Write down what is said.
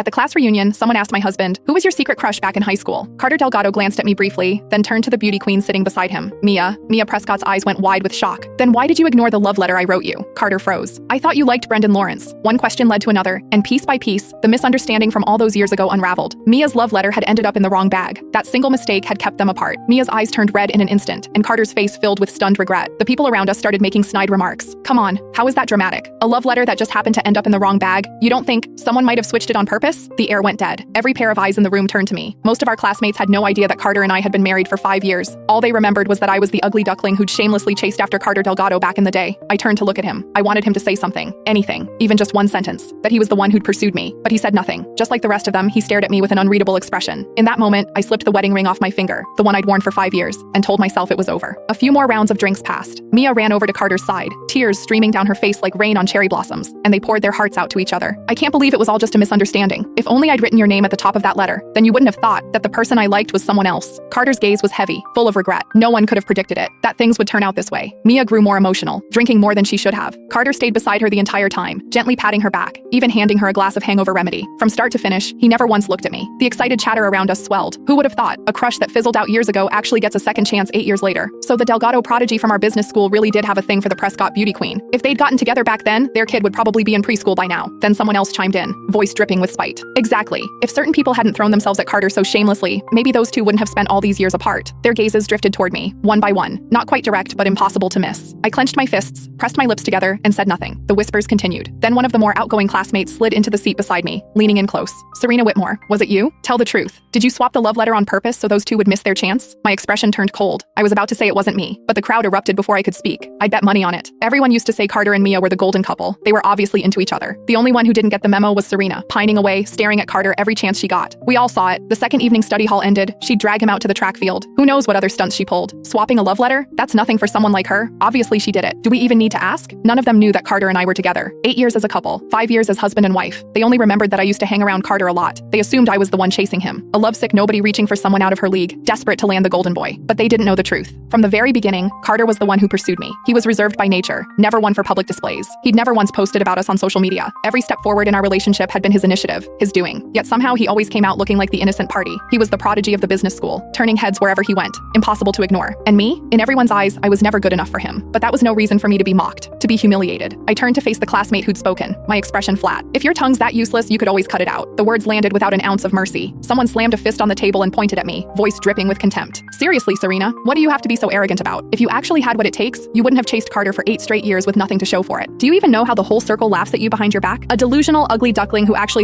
At the class reunion, someone asked my husband, "Who was your secret crush back in high school?" Carter Delgado glanced at me briefly, then turned to the beauty queen sitting beside him. Mia. Mia Prescott's eyes went wide with shock. "Then why did you ignore the love letter I wrote you?" Carter froze. "I thought you liked Brendan Lawrence." One question led to another, and piece by piece, the misunderstanding from all those years ago unraveled. Mia's love letter had ended up in the wrong bag. That single mistake had kept them apart. Mia's eyes turned red in an instant, and Carter's face filled with stunned regret. The people around us started making snide remarks. "Come on, how is that dramatic? A love letter that just happened to end up in the wrong bag? You don't think someone might have switched it on purpose?" The air went dead. Every pair of eyes in the room turned to me. Most of our classmates had no idea that Carter and I had been married for 5 years. All they remembered was that I was the ugly duckling who'd shamelessly chased after Carter Delgado back in the day. I turned to look at him. I wanted him to say something. Anything. Even just one sentence. That he was the one who'd pursued me. But he said nothing. Just like the rest of them, he stared at me with an unreadable expression. In that moment, I slipped the wedding ring off my finger, the one I'd worn for 5 years, and told myself it was over. A few more rounds of drinks passed. Mia ran over to Carter's side, tears streaming down her face like rain on cherry blossoms, and they poured their hearts out to each other. "I can't believe it was all just a misunderstanding. If only I'd written your name at the top of that letter, then you wouldn't have thought that the person I liked was someone else." Carter's gaze was heavy, full of regret. No one could have predicted it, that things would turn out this way. Mia grew more emotional, drinking more than she should have. Carter stayed beside her the entire time, gently patting her back, even handing her a glass of hangover remedy. From start to finish, he never once looked at me. The excited chatter around us swelled. Who would have thought? A crush that fizzled out years ago actually gets a second chance 8 years later. So the Delgado prodigy from our business school really did have a thing for the Prescott beauty queen. If they'd gotten together back then, their kid would probably be in preschool by now. Then someone else chimed in, voice dripping with spite. "Exactly. If certain people hadn't thrown themselves at Carter so shamelessly, maybe those two wouldn't have spent all these years apart." Their gazes drifted toward me, one by one. Not quite direct, but impossible to miss. I clenched my fists, pressed my lips together, and said nothing. The whispers continued. Then one of the more outgoing classmates slid into the seat beside me, leaning in close. "Serena Whitmore, was it you? Tell the truth. Did you swap the love letter on purpose so those two would miss their chance?" My expression turned cold. I was about to say it wasn't me, but the crowd erupted before I could speak. I'd bet money on it. Everyone used to say Carter and Mia were the golden couple. They were obviously into each other. The only one who didn't get the memo was Serena, pining away, staring at Carter every chance she got. We all saw it. The second evening study hall ended, she'd drag him out to the track field. Who knows what other stunts she pulled? Swapping a love letter? That's nothing for someone like her. Obviously she did it. Do we even need to ask? None of them knew that Carter and I were together. 8 years as a couple, 5 years as husband and wife. They only remembered that I used to hang around Carter a lot. They assumed I was the one chasing him. A lovesick nobody reaching for someone out of her league, desperate to land the golden boy. But they didn't know the truth. From the very beginning, Carter was the one who pursued me. He was reserved by nature, never one for public displays. He'd never once posted about us on social media. Every step forward in our relationship had been his initiative, his doing. Yet somehow he always came out looking like the innocent party. He was the prodigy of the business school, turning heads wherever he went. Impossible to ignore. And me? In everyone's eyes, I was never good enough for him. But that was no reason for me to be mocked, to be humiliated. I turned to face the classmate who'd spoken, my expression flat. "If your tongue's that useless, you could always cut it out." The words landed without an ounce of mercy. Someone slammed a fist on the table and pointed at me, voice dripping with contempt. "Seriously, Serena, what do you have to be so arrogant about? If you actually had what it takes, you wouldn't have chased Carter for 8 straight years with nothing to show for it. Do you even know how the whole circle laughs at you behind your back? A delusional, ugly duckling who actually